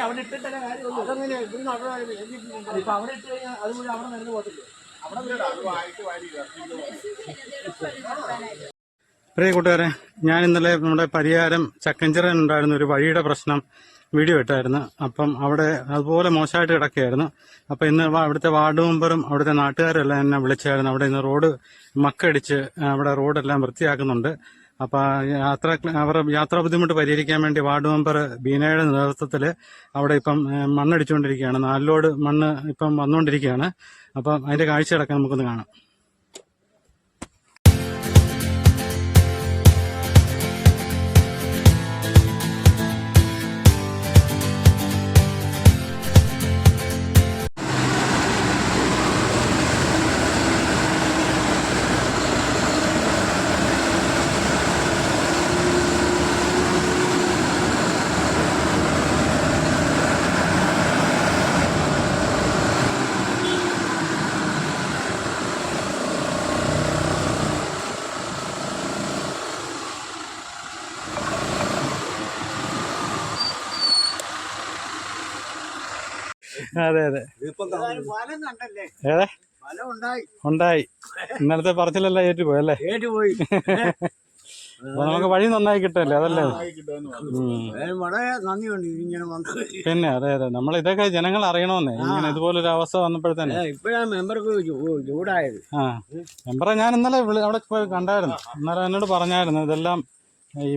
അവിടെ ഇട്ടിട്ടല്ലേ കാര്യമുള്ളൂ. അതങ്ങനെ ഇവിടുന്ന് ഇപ്പൊ അവിടെ ഇട്ട് കഴിഞ്ഞാൽ അതുകൂടി അവിടെ നടന്നു പോകത്തില്ലേ? പ്രിയ കൂട്ടുകാരെ, ഞാൻ ഇന്നലെ നമ്മുടെ പരിയാരം ചക്കഞ്ചിറൻ ഉണ്ടായിരുന്ന ഒരു വഴിയുടെ പ്രശ്നം വീഡിയോ ഇട്ടായിരുന്നു. അപ്പം അവിടെ അതുപോലെ മോശമായിട്ട് കിടക്കുകയായിരുന്നു. അപ്പം ഇന്ന് അവിടുത്തെ വാർഡ് മെമ്പറും അവിടുത്തെ നാട്ടുകാരും എല്ലാം എന്നെ വിളിച്ചായിരുന്നു. അവിടെ ഇന്ന് റോഡ് മക്കടിച്ച് അവിടെ റോഡെല്ലാം വൃത്തിയാക്കുന്നുണ്ട്. അപ്പൊ അവരുടെ യാത്രാ ബുദ്ധിമുട്ട് പരിഹരിക്കാൻ വേണ്ടി വാർഡ് മെമ്പർ ബീനയുടെ നേതൃത്വത്തിൽ അവിടെ ഇപ്പം മണ്ണടിച്ചുകൊണ്ടിരിക്കുകയാണ്. 4 ലോഡ് മണ്ണ് ഇപ്പം വന്നുകൊണ്ടിരിക്കുകയാണ്. അപ്പം അതിന്റെ കാഴ്ചകളൊക്കെ നമുക്കൊന്ന് കാണാം. അതെ അതെ, ഏതെ ഉണ്ടായി. ഇന്നലത്തെ പറച്ചിലെല്ലാം ഏറ്റുപോയല്ലേ? ഏറ്റുപോയി. അപ്പൊ നമുക്ക് വഴി നന്നായി കിട്ടല്ലേ? അതല്ലേ പിന്നെ. അതെ അതെ, നമ്മൾ ഇതൊക്കെ ജനങ്ങൾ അറിയണമെന്നേ. ഇങ്ങനെ ഇതുപോലൊരു അവസ്ഥ വന്നപ്പോഴത്തേനെ ഇപ്പോഴാണ് മെമ്പർക്ക് ചൂടായത്. മെമ്പറെ ഞാൻ ഇന്നലെ അവിടെ പോയി കണ്ടായിരുന്നു. ഇന്നലെ എന്നോട് പറഞ്ഞായിരുന്നു ഇതെല്ലാം.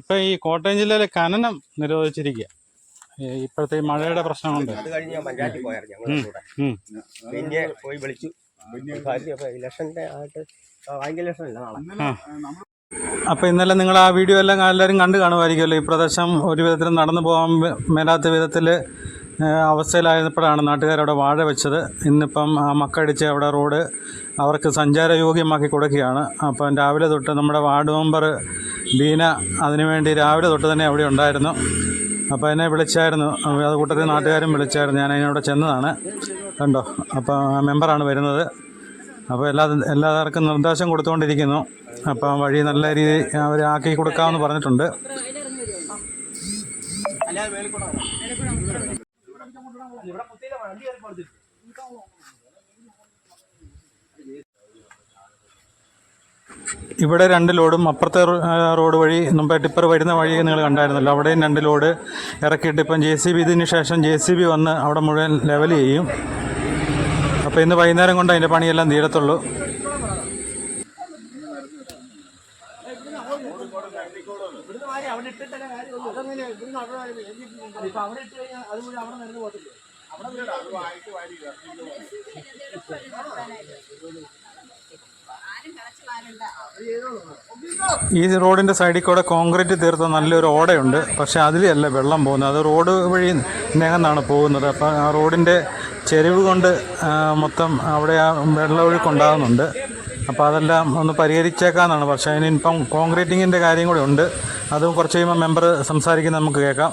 ഇപ്പൊ ഈ കോട്ടയം ജില്ലയിലെ ഖനനം നിരോധിച്ചിരിക്കുക ഇപ്പോഴത്തെ ഈ മഴയുടെ പ്രശ്നം കൊണ്ട്. അത് കഴിഞ്ഞ് ഞാൻ പഞ്ചായത്തിൽ പോയായിരുന്നു. പിന്നെ പോയി വിളിച്ചു. ഇലക്ഷന്റെ ആയിട്ട് ഭയങ്കര ഇലക്ഷൻ ഇല്ല നാളെ. അപ്പൊ ഇന്നലെ നിങ്ങൾ ആ വീഡിയോ എല്ലാം എല്ലാവരും കണ്ടു കാണുമായിരിക്കുമല്ലോ. ഈ പ്രദേശം ഒരു വിധത്തിലും നടന്നു പോകാൻ മേലാത്ത വിധത്തിൽ അവസ്ഥയിലായപ്പോഴാണ് നാട്ടുകാരവിടെ വാഴ വെച്ചത്. ഇന്നിപ്പം ആ മക്കടിച്ച് അവിടെ റോഡ് അവർക്ക് സഞ്ചാരയോഗ്യമാക്കി കൊടുക്കുകയാണ്. അപ്പം രാവിലെ തൊട്ട് നമ്മുടെ വാർഡ് മെമ്പർ ബീന അതിനുവേണ്ടി രാവിലെ തൊട്ട് തന്നെ അവിടെ ഉണ്ടായിരുന്നു. അപ്പോൾ എന്നെ വിളിച്ചായിരുന്നു. അത് കൂട്ടത്തിൽ നാട്ടുകാരും വിളിച്ചായിരുന്നു. ഞാൻ അതിനവിടെ ചെന്നതാണ്. കണ്ടോ, അപ്പോൾ മെമ്പറാണ് വരുന്നത്. അപ്പോൾ എല്ലാവർക്കും നിർദ്ദേശം കൊടുത്തുകൊണ്ടിരിക്കുന്നു. അപ്പം വഴി നല്ല രീതിയിൽ അവർ ആക്കി കൊടുക്കാമെന്ന് പറഞ്ഞിട്ടുണ്ട്. ഇവിടെ 2 ലോഡും അപ്പുറത്തെ റോഡ് വഴി മുമ്പേ ടിപ്പർ വരുന്ന വഴി നിങ്ങൾ കണ്ടായിരുന്നല്ലോ. അവിടെയും 2 ലോഡ് ഇറക്കിയിട്ട് ഇപ്പം JCB ഇതിന് ശേഷം JCB വന്ന് അവിടെ മുഴുവൻ ലെവൽ ചെയ്യും. അപ്പോൾ ഇന്ന് വൈകുന്നേരം കൊണ്ട് അതിൻ്റെ പണിയെല്ലാം തീരത്തുള്ളൂ. ഈ റോഡിൻ്റെ സൈഡിൽ കൂടെ കോൺക്രീറ്റ് തീർത്ത നല്ലൊരു ഓടയുണ്ട്. പക്ഷേ അതിലല്ല വെള്ളം പോകുന്നത്, അത് റോഡ് വഴി നികന്നാണ് പോകുന്നത്. അപ്പോൾ ആ റോഡിൻ്റെ ചെരിവ് കൊണ്ട് മൊത്തം അവിടെ ആ വെള്ളമൊഴുക്കുണ്ടാകുന്നുണ്ട്. അപ്പോൾ അതെല്ലാം ഒന്ന് പരിഹരിച്ചേക്കാമെന്നാണ്. പക്ഷേ അതിനിപ്പം കോൺക്രീറ്റിങ്ങിൻ്റെ കാര്യം കൂടെ ഉണ്ട്. അതും കുറച്ച് കഴിയുമ്പോൾ മെമ്പർ സംസാരിക്കുന്നത് നമുക്ക് കേൾക്കാം.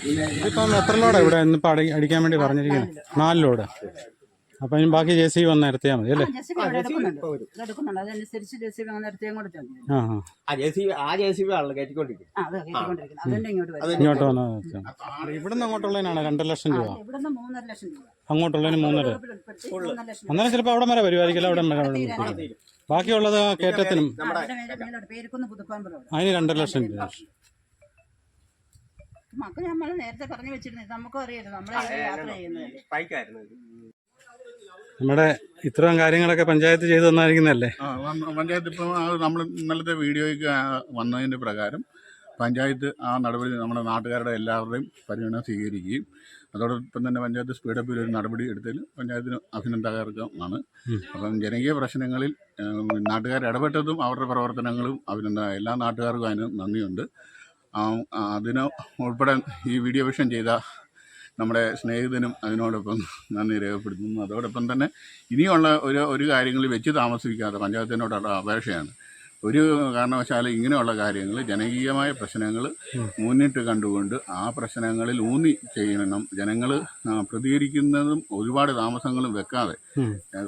ഇതിപ്പം എത്ര ലോഡാണ് ഇവിടെ ഇന്നിപ്പോൾ അടിക്കാൻ വേണ്ടി പറഞ്ഞിരിക്കുന്നത്? 4 ലോഡ്. അപ്പം ഇനി ബാക്കി JCB വന്ന് നിർത്തിയാൽ മതി അല്ലേ? ഇങ്ങോട്ട് വന്നാൽ ഇവിടുന്ന് അങ്ങോട്ടുള്ളതിനാണ് 2 ലക്ഷം രൂപ, അങ്ങോട്ടുള്ളതിന് 3.5. അന്നേരം ചിലപ്പോൾ അവിടെ വരെ വരുമായിരിക്കില്ല, അവിടെ വരെ. ബാക്കിയുള്ളത് കയറ്റത്തിനും അതിന് 2 ലക്ഷം രൂപ. മക്കൾ നമ്മൾ നേരത്തെ പറഞ്ഞു വെച്ചിരുന്നത് നമുക്കും അറിയാലോ, നമ്മളെ യാത്ര ചെയ്യുന്നത്. നമ്മുടെ ഇത്രയും കാര്യങ്ങളൊക്കെ പഞ്ചായത്ത് ചെയ്തു തന്നായിരിക്കുന്നല്ലേ? പഞ്ചായത്ത് ഇപ്പം നമ്മൾ ഇന്നലത്തെ വീഡിയോയ്ക്ക് വന്നതിൻ്റെ പ്രകാരം പഞ്ചായത്ത് ആ നടപടി നമ്മുടെ നാട്ടുകാരുടെ എല്ലാവരുടെയും പരിഗണന സ്വീകരിക്കുകയും അതോടൊപ്പം തന്നെ പഞ്ചായത്ത് സ്പീഡപ്പിൽ ഒരു നടപടി എടുത്തതിൽ പഞ്ചായത്തിന് അഭിനന്ദനാർഹമാണ്. അപ്പം ജനകീയ പ്രശ്നങ്ങളിൽ നാട്ടുകാർ ഇടപെട്ടതും അവരുടെ പ്രവർത്തനങ്ങളും എല്ലാ നാട്ടുകാർക്കും അതിന് നന്ദിയുണ്ട്. അതിന് ഉൾപ്പെടെ ഈ വീഡിയോ വിഷൻ ചെയ്ത നമ്മുടെ സ്നേഹിതനും അതിനോടൊപ്പം നന്ദി രേഖപ്പെടുത്തുന്നു. അതോടൊപ്പം തന്നെ ഇനിയുള്ള ഒരു കാര്യങ്ങളിൽ വെച്ച് താമസിക്കാതെ പഞ്ചായത്തിനോടുള്ള അപേക്ഷയാണ്, ഒരു കാരണവശാലും ഇങ്ങനെയുള്ള കാര്യങ്ങൾ ജനകീയമായ പ്രശ്നങ്ങൾ മുന്നിട്ട് കണ്ടുകൊണ്ട് ആ പ്രശ്നങ്ങളിൽ ഊന്നി ചെയ്യണം. ജനങ്ങൾ പ്രതികരിക്കുന്നതും ഒരുപാട് താമസങ്ങളും വെക്കാതെ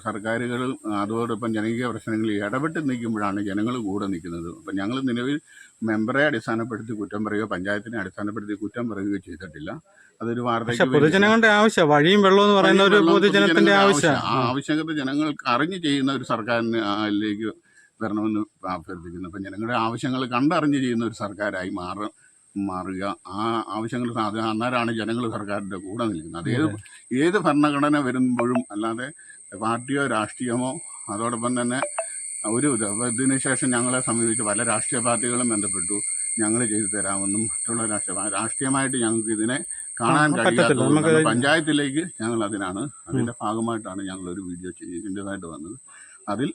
സർക്കാരുകളും അതോടൊപ്പം ജനകീയ പ്രശ്നങ്ങളിൽ ഇടപെട്ട് നിൽക്കുമ്പോഴാണ് ജനങ്ങൾ കൂടെ നിൽക്കുന്നത്. അപ്പം ഞങ്ങൾ നിലവിൽ മെമ്പറെ അടിസ്ഥാനപ്പെടുത്തി കുറ്റം പറയുകയോ പഞ്ചായത്തിനെ അടിസ്ഥാനപ്പെടുത്തി കുറ്റം പറയുകയോ ചെയ്തിട്ടില്ല. അതൊരു വാർത്തയ്ക്ക് പൊതുജനങ്ങളുടെ ആവശ്യം, വഴിയും വെള്ളം എന്ന് പറയുന്ന ഒരു പൊതുജനത്തിന്റെ ആവശ്യം, ആ ആവശ്യകത ജനങ്ങൾക്ക് അറിഞ്ഞ് ചെയ്യുന്ന ഒരു സർക്കാരിലേക്ക് വരണമെന്ന് അഭ്യർത്ഥിക്കുന്നു. അപ്പം ജനങ്ങളുടെ ആവശ്യങ്ങൾ കണ്ടറിഞ്ഞ് ചെയ്യുന്ന ഒരു സർക്കാരായി മാറുക. ആ ആവശ്യങ്ങൾ അന്നേരമാണ് ജനങ്ങൾ സർക്കാരിൻ്റെ കൂടെ നിൽക്കുന്നത്. അത് ഏത് ഭരണഘടന വരുമ്പോഴും അല്ലാതെ പാർട്ടിയോ രാഷ്ട്രീയമോ അതോടൊപ്പം തന്നെ ഇതിനു ശേഷം ഞങ്ങളെ സമീപിച്ച് പല രാഷ്ട്രീയ പാർട്ടികളും ബന്ധപ്പെട്ടു, ഞങ്ങൾ ചെയ്തു തരാമെന്നും മറ്റുള്ള രാഷ്ട്രീയമായിട്ട് ഞങ്ങൾക്ക് ഇതിനെ കാണാൻ കഴിയാത്ത പഞ്ചായത്തിലേക്ക് ഞങ്ങൾ അതിൻ്റെ ഭാഗമായിട്ടാണ് ഞങ്ങളൊരു വീഡിയോ ചെയ്യേണ്ടതായിട്ട് വന്നത്. അതിൽ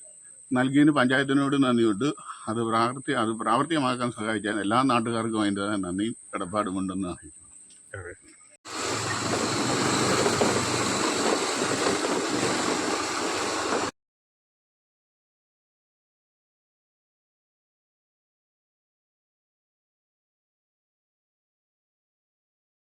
നൽകിയതിന് പഞ്ചായത്തിനോട് നന്ദിയുണ്ട്. അത് പ്രാവർത്തികമാക്കാൻ സഹായിച്ചാൽ എല്ലാ നാട്ടുകാർക്കും അതിൻ്റെതായ നന്ദിയും കടപ്പാടുമുണ്ടെന്ന് അറിയിക്കുന്നു.